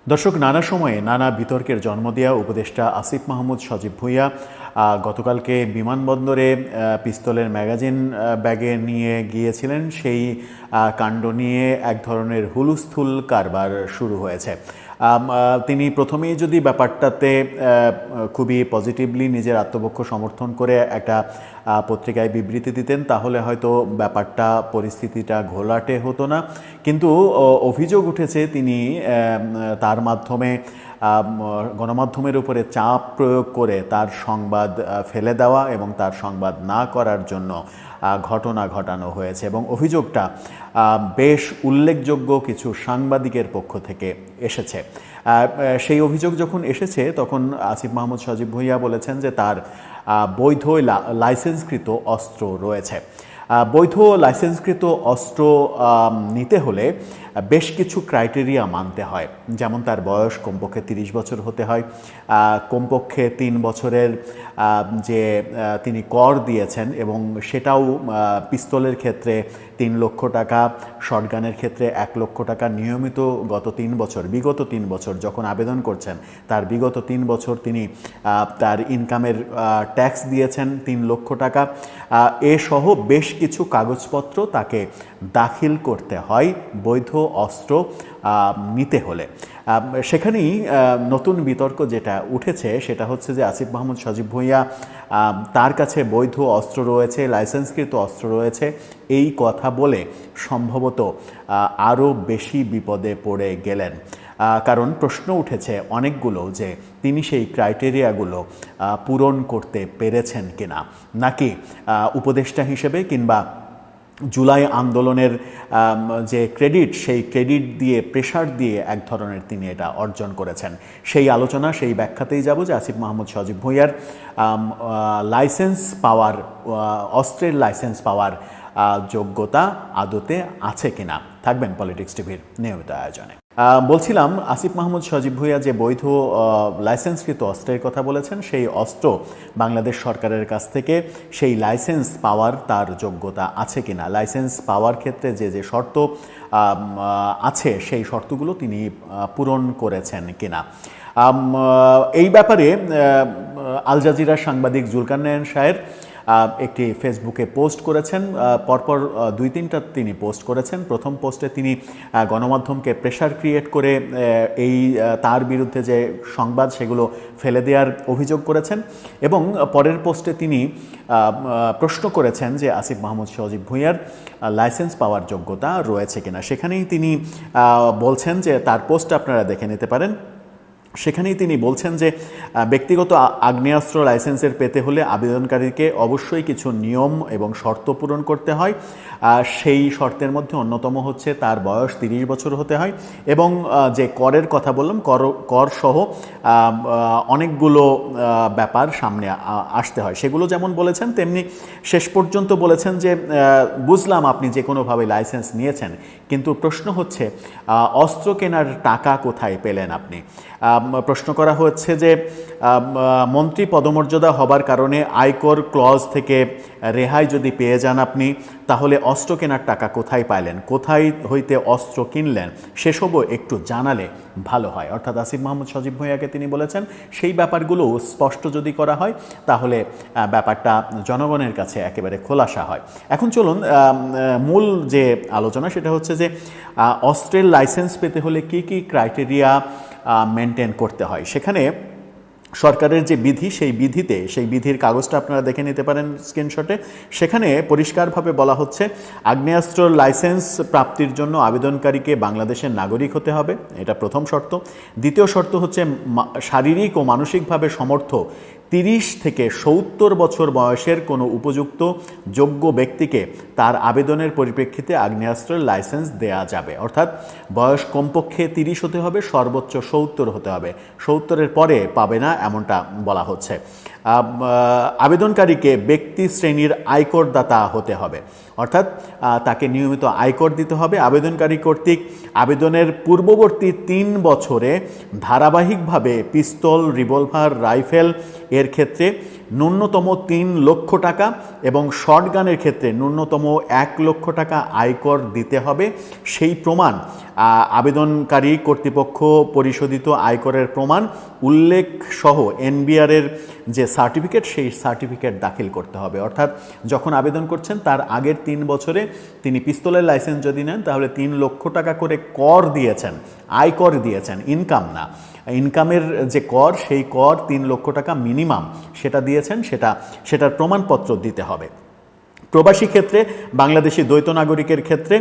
দর্শক, নানা সময়ে নানা বিতর্কের জন্ম দেওয়া উপদেষ্টা আসিফ মাহমুদ সজীব ভুঁইয়া গতকালকে বিমানবন্দরে পিস্তলের ম্যাগাজিন ব্যাগে নিয়ে গিয়েছিলেন। সেই কাণ্ড নিয়ে এক ধরনের হুলস্থুল কারবার শুরু হয়েছে। তিনি প্রথমেই যদি ব্যাপারটাতে খুবই পজিটিভলি নিজের আত্মপক্ষ সমর্থন করে একটা পত্রিকায় বিবৃতি দিতেন, তাহলে হয়তো ব্যাপারটা পরিস্থিতিটা ঘোলাটে হতো না। কিন্তু অভিযোগ উঠেছে তিনি তার মাধ্যমে গণমাধ্যমের উপরে চাপ প্রয়োগ করে তার সংবাদ ফেলে দেওয়া এবং তার সংবাদ না করার জন্য ঘটনা ঘটানো হয়েছে, এবং অভিযোগটা বেশ উল্লেখযোগ্য কিছু সাংবাদিকের পক্ষ থেকে এসেছে। সেই অভিযোগ যখন এসেছে তখন আসিফ মাহমুদ সজীব ভুঁইয়া বলেছেন যে তার বৈধ লাইসেন্সকৃত অস্ত্র রয়েছে। বৈধ লাইসেন্সকৃত অস্ত্র নিতে হলে বেশ কিছু ক্রাইটেরিয়া মানতে হয়, যেমন তার বয়স কমপক্ষে 30 বছর হতে হয়, কমপক্ষে 3 বছরের যে তিনি কর দিয়েছেন এবং সেটাও পিস্তলের ক্ষেত্রে 3 লক্ষ টাকা, শটগানের ক্ষেত্রে 1 লক্ষ টাকা নিয়মিত বিগত 3 বছর যখন আবেদন করছেন তার বিগত 3 বছর তিনি তার ইনকামের ট্যাক্স দিয়েছেন 3 লক্ষ টাকা। এসহ বেশ কিছু কাগজপত্র তাকে দাখিল করতে হয় বৈধ অস্ত্র নিতে হলে। সেখানেই নতুন বিতর্ক যেটা উঠেছে সেটা হচ্ছে যে আসিফ মাহমুদ সজীব ভুঁইয়া তার কাছে বৈধ অস্ত্র রয়েছে, লাইসেন্সকৃত অস্ত্র রয়েছে এই কথা বলে সম্ভবত আরও বেশি বিপদে পড়ে গেলেন। কারণ প্রশ্ন উঠেছে অনেকগুলো যে তিনি সেই ক্রাইটেরিয়াগুলো পূরণ করতে পেরেছেন কিনা, নাকি উপদেষ্টা হিসেবে কিংবা জুলাই আন্দোলনের যে ক্রেডিট সেই ক্রেডিট দিয়ে প্রেশার দিয়ে এক ধরনের তিনি এটা অর্জন করেছেন। সেই আলোচনা, সেই ব্যাখ্যাতেই যাব যে আসিফ মাহমুদ সজীব ভুঁইয়ার লাইসেন্স পাওয়ার, অস্ত্রের লাইসেন্স পাওয়ার যোগ্যতা আদতে আছে কিনা। থাকবেন পলিটিক্স টিভির নিয়মিত আয়োজনে। বলছিলাম আসিফ মাহমুদ সজীব ভুঁইয়া যে বৈধ লাইসেন্সকৃত অস্ত্রের কথা বলেছেন, সেই অস্ত্র বাংলাদেশ সরকারের কাছ থেকে সেই লাইসেন্স পাওয়ার তার যোগ্যতা আছে কিনা, লাইসেন্স পাওয়ার ক্ষেত্রে যে যে শর্ত আছে সেই শর্তগুলো তিনি পূরণ করেছেন কিনা। এই ব্যাপারে আল জাজিরার সাংবাদিক জুলকারনাইন শাহের একটি ফেসবুকে পোস্ট করেছেন। পরপর 2-3টা তিনি পোস্ট করেছেন। প্রথম পোস্টে তিনি গণমাধ্যমকে প্রেশার ক্রিয়েট করে এই তার বিরুদ্ধে যে সংবাদ সেগুলো ফেলে দেওয়ার অভিযোগ করেছেন, এবং পরের পোস্টে তিনি প্রশ্ন করেছেন যে আসিফ মাহমুদ সজীব ভুঁইয়ার লাইসেন্স পাওয়ার যোগ্যতা রয়েছে কিনা। সেখানেই তিনি বলছেন যে তার পোস্ট আপনারা দেখে নিতে পারেন। সেখানেই তিনি বলছেন যে ব্যক্তিগত আগ্নেয়াস্ত্র লাইসেন্সের পেতে হলে আবেদনকারীকে অবশ্যই কিছু নিয়ম এবং শর্ত পূরণ করতে হয়। সেই শর্তের মধ্যে অন্যতম হচ্ছে তার বয়স 30 বছর হতে হয়, এবং যে করের কথা বললাম কর সহ অনেকগুলো ব্যাপার সামনে আসতে হয়। সেগুলো যেমন বলেছেন তেমনি শেষ পর্যন্ত বলেছেন যে বুঝলাম আপনি যে কোনোভাবে লাইসেন্স নিয়েছেন, কিন্তু প্রশ্ন হচ্ছে অস্ত্র কেনার টাকা কোথায় পেলেন আপনি। প্রশ্ন করা হচ্ছে যে মন্ত্রী পদমর্যাদা হবার কারণে আয়কর ক্লজ থেকে রেহাই যদি পেয়ে যান আপনি, তাহলে অস্ত্র কেনার টাকা কোথায় পাইলেন, কোথায় হইতে অস্ত্র কিনলেন, সেসবও একটু জানালে ভালো হয়। অর্থাৎ আসিফ মাহমুদ সজীব ভুঁইয়াকে তিনি বলেছেন সেই ব্যাপারগুলো স্পষ্ট যদি করা হয় তাহলে ব্যাপারটা জনগণের কাছে একেবারে খোলাসা হয়। এখন চলুন মূল যে আলোচনা সেটা হচ্ছে যে অস্ত্রের লাইসেন্স পেতে হলে কি কি ক্রাইটেরিয়া মেনটেন করতে হয়। সেখানে সরকারের যে বিধি, সেই বিধির কাগজটা আপনারা দেখে নিতে পারেন স্ক্রিনশটে। সেখানে পরিষ্কারভাবে বলা হচ্ছে আগ্নেয়াস্ত্র লাইসেন্স প্রাপ্তির জন্য আবেদনকারীকে বাংলাদেশের নাগরিক হতে হবে, এটা প্রথম শর্ত। দ্বিতীয় শর্ত হচ্ছে শারীরিক ও মানসিকভাবে সমর্থ 30 থেকে 70 বছর বয়সের কোনো উপযুক্ত যোগ্য ব্যক্তিকে তার আবেদনের পরিপ্রেক্ষিতে আগ্নেয়াস্ত্রের লাইসেন্স দেয়া যাবে। অর্থাৎ বয়স কমপক্ষে 30 হতে হবে, সর্বোচ্চ 70 হতে হবে, 70-এর পরে পাবে না এমনটা বলা হচ্ছে। আবেদনকারীকে ব্যক্তি শ্রেণীর আয়করদাতা হতে হবে, অর্থাৎ তাকে নিয়মিত আয়কর দিতে হবে। আবেদনকারী কর্তৃক আবেদনের পূর্ববর্তী 3 বছরে ধারাবাহিকভাবে পিস্তল, রিভলভার, রাইফেল এর ক্ষেত্রে ন্যূনতম 3 লক্ষ টাকা এবং শর্টগানের ক্ষেত্রে ন্যূনতম 1 লক্ষ টাকা আয়কর দিতে হবে। সেই প্রমাণ আবেদনকারী কর্তৃপক্ষ পরিশোধিত আয়করের প্রমাণ উল্লেখ সহ এনবিআরের যে সার্টিফিকেট সেই সার্টিফিকেট দাখিল করতে হবে। অর্থাৎ যখন আবেদন করছেন তার আগের 3 বছরে তিনি পিস্তলের লাইসেন্স যদি নেন তাহলে 3 লক্ষ টাকা করে কর দিয়েছেন, আয়কর দিয়েছেন, ইনকাম না। ইনকামের যে কর সেই কর 3 লক্ষ টাকা মিনিমাম সেটা দিয়েছেন, সেটার প্রমাণপত্র দিতে হবে। প্রবাসী ক্ষেত্রে বাংলাদেশি দ্বৈত নাগরিকের ক্ষেত্রে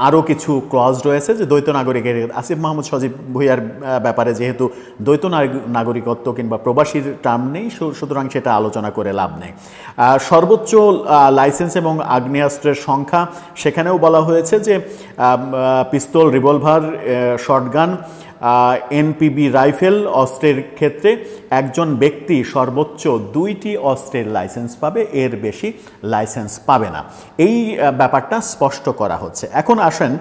আরও কিছু ক্লজ রয়েছে যে দ্বৈত নাগরিকের আসিফ মাহমুদ সজীব ভুঁইয়ার ব্যাপারে যেহেতু দ্বৈত নাগরিকত্ব কিংবা প্রবাসীর টার্ম নেই, সুতরাং সেটা আলোচনা করে লাভ নেই। সর্বোচ্চ লাইসেন্স এবং আগ্নেয়াস্ত্রের সংখ্যা সেখানেও বলা হয়েছে যে পিস্তল, রিভলভার, শর্টগান, এনপিবি রাইফেল অস্ত্রের ক্ষেত্রে একজন ব্যক্তি সর্বোচ্চ 2টি অস্ত্রের লাইসেন্স পাবে, এর বেশি লাইসেন্স পাবে না। এই ব্যাপারটা স্পষ্ট করা হচ্ছে। এখন আসেন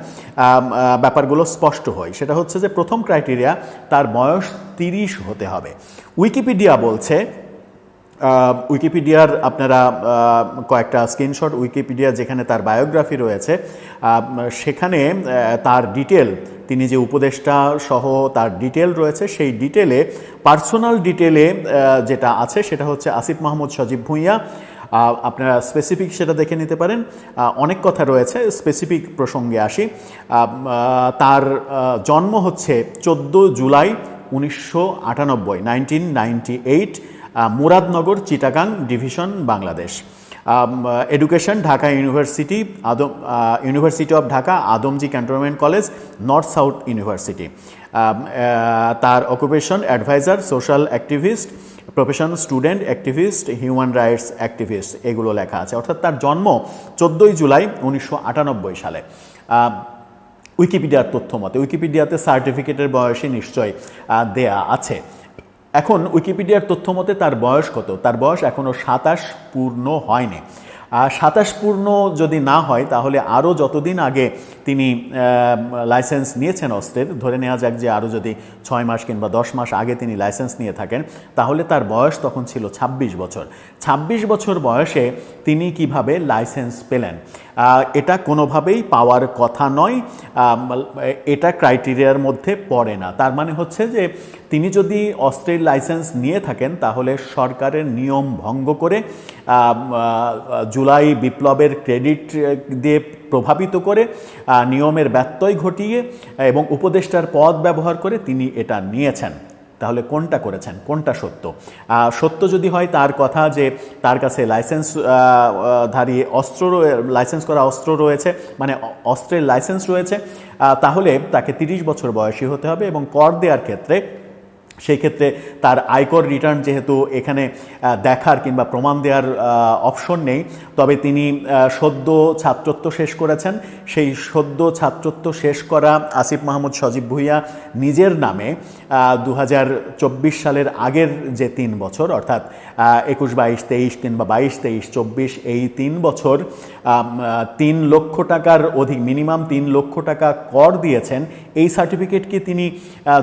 ব্যাপারগুলো স্পষ্ট হয়। সেটা হচ্ছে যে প্রথম ক্রাইটেরিয়া তার বয়স 30 হতে হবে। উইকিপিডিয়া বলছে, উইকিপিডিয়ার আপনারা কয়েকটা স্ক্রিনশট, উইকিপিডিয়া যেখানে তার বায়োগ্রাফি রয়েছে সেখানে তার ডিটেল, তিনি যে উপদেষ্টা সহ তার ডিটেল রয়েছে, সেই ডিটেলে পার্সোনাল ডিটেলে যেটা আছে সেটা হচ্ছে আসিফ মাহমুদ সজীব ভুঁইয়া। আপনারা স্পেসিফিক সেটা দেখে নিতে পারেন। অনেক কথা রয়েছে, স্পেসিফিক প্রসঙ্গে আসি। তার জন্ম হচ্ছে 14 জুলাই 1998, 1998, Muradnagar, Chittagong division, Bangladesh. Education Dhaka university, university of Dhaka, Adamjee cantonment college, north south university. তার occupation adviser, social activist, profession student activist, human rights activist, এগুলো লেখা আছে। অর্থাৎ তার জন্ম 14 জুলাই 1998 সালে উইকিপিডিয়ার তথ্য মতে। উইকিপিডিয়াতে সার্টিফিকেটের বয়সই নিশ্চয় দেয়া আছে। এখন উইকিপিডিয়ার তথ্য মতে তার বয়স কত? তার বয়স এখনও 27 পূর্ণ হয়নি। 27 পূর্ণ যদি না হয় তাহলে আরও যতদিন আগে তিনি লাইসেন্স নিয়েছেন অস্ত্রের, ধরে নেওয়া যাক যে আরও যদি 6 মাস কিংবা 10 মাস আগে তিনি লাইসেন্স নিয়ে থাকেন, তাহলে তার বয়স তখন ছিল 26 বছর। 26 বছর বয়সে তিনি কিভাবে লাইসেন্স পেলেন? এটা কোনোভাবেই পাওয়ার কথা নয়, এটা ক্রাইটেরিয়ার মধ্যে পড়ে না। তার মানে হচ্ছে যে তিনি যদি অস্ত্রের লাইসেন্স নিয়ে থাকেন তাহলে সরকারের নিয়ম ভঙ্গ করে, জুলাই বিপ্লবের ক্রেডিট দিয়ে প্রভাবিত করে, নিয়মের ব্যত্যয় ঘটিয়ে এবং উপদেষ্টার পদ ব্যবহার করে তিনি এটা নিয়েছেন। তাহলে কোনটা করেছেন, কোনটা সত্য? সত্য যদি হয় তার কথা যে তার কাছে লাইসেন্সধারী অস্ত্র, লাইসেন্স করা অস্ত্র রয়েছে, মানে অস্ত্রের লাইসেন্স রয়েছে, তাহলে তাকে 30 বছর বয়সী হতে হবে। এবং কর দেওয়ার ক্ষেত্রে, সেই ক্ষেত্রে তার আয়কর রিটার্ন যেহেতু এখানে দেখার কিংবা প্রমাণ দেওয়ার অপশন নেই, তবে তিনি সদ্য ছাত্রত্ব শেষ করেছেন। সেই সদ্য ছাত্রত্ব শেষ করা আসিফ মাহমুদ সজীব ভুঁইয়া নিজের নামে 2024 সালের আগের যে 3 বছর, অর্থাৎ 21, 22, 23 কিংবা 22, 23, 24, এই 3 বছর 3 লক্ষ টাকার অধিক, মিনিমাম 3 লক্ষ টাকা কর দিয়েছেন। এই সার্টিফিকেট কি তিনি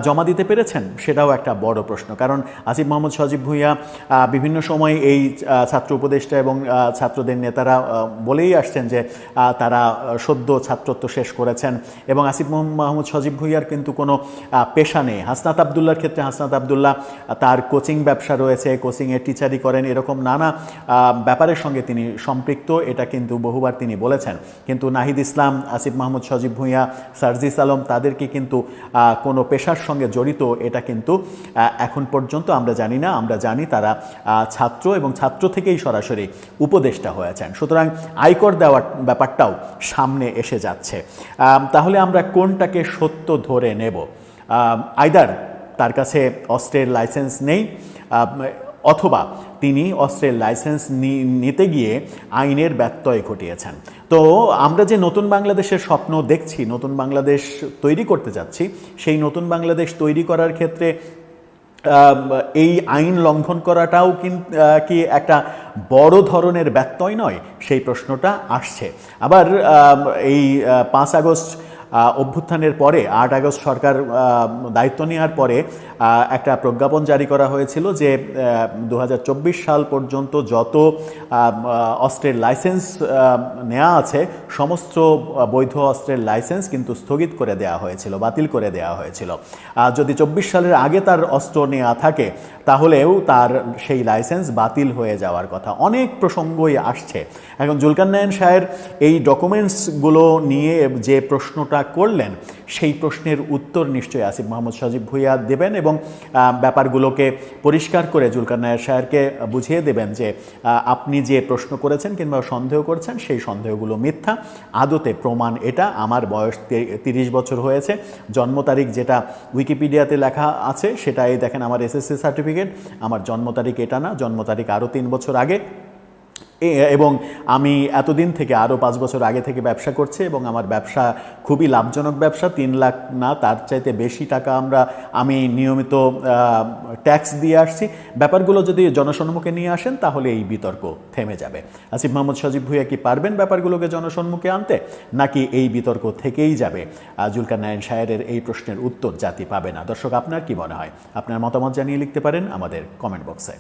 জমা দিতে পেরেছেন? সেটাও একটা বড় প্রশ্ন। কারণ আসিফ মাহমুদ সজীব ভুঁইয়া বিভিন্ন সময় এই ছাত্র উপদেষ্টা এবং ছাত্রদের নেতারা বলেই আসছেন যে তারা সদ্য ছাত্রত্ব শেষ করেছেন এবং আসিফ মাহমুদ সজীব ভুঁইয়ার কিন্তু কোনো পেশা নেই। হাসনাত আবদুল্লার ক্ষেত্রে হাসনাত আবদুল্লাহ তার কোচিং ব্যবসা রয়েছে, কোচিংয়ে টিচারি করেন, এরকম নানা ব্যাপারের সঙ্গে তিনি সম্পৃক্ত, এটা কিন্তু বহুবার তিনি বলেছেন। কিন্তু নাহিদ ইসলাম, আসিফ মাহমুদ সজীব ভুঁইয়া, সার্জিস আলম, তাদেরকে কিন্তু কোনো পেশার সঙ্গে জড়িত এটা কিন্তু এখন পর্যন্ত আমরা জানি না। আমরা জানি তারা ছাত্র এবং ছাত্র থেকেই সরাসরি উপদেষ্টা হয়েছেন। সুতরাং আয়কর দেওয়ার ব্যাপারটাও সামনে এসে যাচ্ছে। তাহলে আমরা কোনটাকে সত্য ধরে নেব? আইদার তার কাছে অস্ত্রের লাইসেন্স নেই, অথবা তিনি অস্ত্রের লাইসেন্স নিতে গিয়ে আইনের ব্যত্যয় ঘটিয়েছেন। তো আমরা যে নতুন বাংলাদেশের স্বপ্ন দেখছি, নতুন বাংলাদেশ তৈরি করতে যাচ্ছি, সেই নতুন বাংলাদেশ তৈরি করার ক্ষেত্রে এই আইন লঙ্ঘন করাটাও কি একটা বড় ধরনের ব্যত্যয় নয়? সেই প্রশ্নটা আসছে। আবার এই 5 আগস্ট অভ্যুত্থানের পরে ৮ আগস্ট সরকার দায়িত্ব নেওয়ার পরে একটা প্রজ্ঞাপন জারি করা হয়েছিল যে 2024 সাল পর্যন্ত যত অস্ত্রের লাইসেন্স নেওয়া আছে সমস্ত বৈধ অস্ত্রের লাইসেন্স কিন্তু স্থগিত করে দেওয়া হয়েছিল, বাতিল করে দেওয়া হয়েছিল। যদি 24 সালের আগে তার অস্ত্র নেওয়া থাকে তাহলেও তার সেই লাইসেন্স বাতিল হয়ে যাওয়ার কথা। অনেক প্রসঙ্গই আসছে। এখন জুলকারনাইন শাহের এই ডকুমেন্টসগুলো নিয়ে যে প্রশ্নটা করলেন সেই প্রশ্নের উত্তর নিশ্চয়ই আসিফ মাহমুদ সজীব ভুঁইয়া দেবেন এবং ব্যাপারগুলোকে পরিষ্কার করে জুলকারনাইন শাহেরকে বুঝিয়ে দেবেন যে আপনি যে প্রশ্ন করেছেন কিংবা সন্দেহ করছেন সেই সন্দেহগুলো মিথ্যা। আদতে প্রমাণ এটা। আমার বয়স 30 বছর হয়েছে, জন্ম তারিখ যেটা উইকিপিডিয়াতে লেখা আছে সেটাই দেখেন আমার এসএসসি সার্টিফিকেট। আমার জন্ম তারিখ এটা না, জন্ম তারিখ আরও 3 বছর আগে, এবং আমি এতদিন থেকে আরও 5 বছর আগে থেকে ব্যবসা করছি এবং আমার ব্যবসা খুবই লাভজনক ব্যবসা। 3 লাখ না তার চাইতে বেশি টাকা আমি নিয়মিত ট্যাক্স দিয়ে আসছি। ব্যাপারগুলো যদি জনসম্মুখে নিয়ে আসেন তাহলে এই বিতর্ক থেমে যাবে। আসিফ মাহমুদ সজীব ভুঁইয়া কি পারবেন ব্যাপারগুলোকে জনসম্মুখে আনতে, নাকি এই বিতর্ক থেকেই যাবে? জুলকারনাইন শাহের এই প্রশ্নের উত্তর জাতি পাবে না। দর্শক, আপনার কি মনে হয়? আপনার মতামত জানিয়ে লিখতে পারেন আমাদের কমেন্ট বক্সে।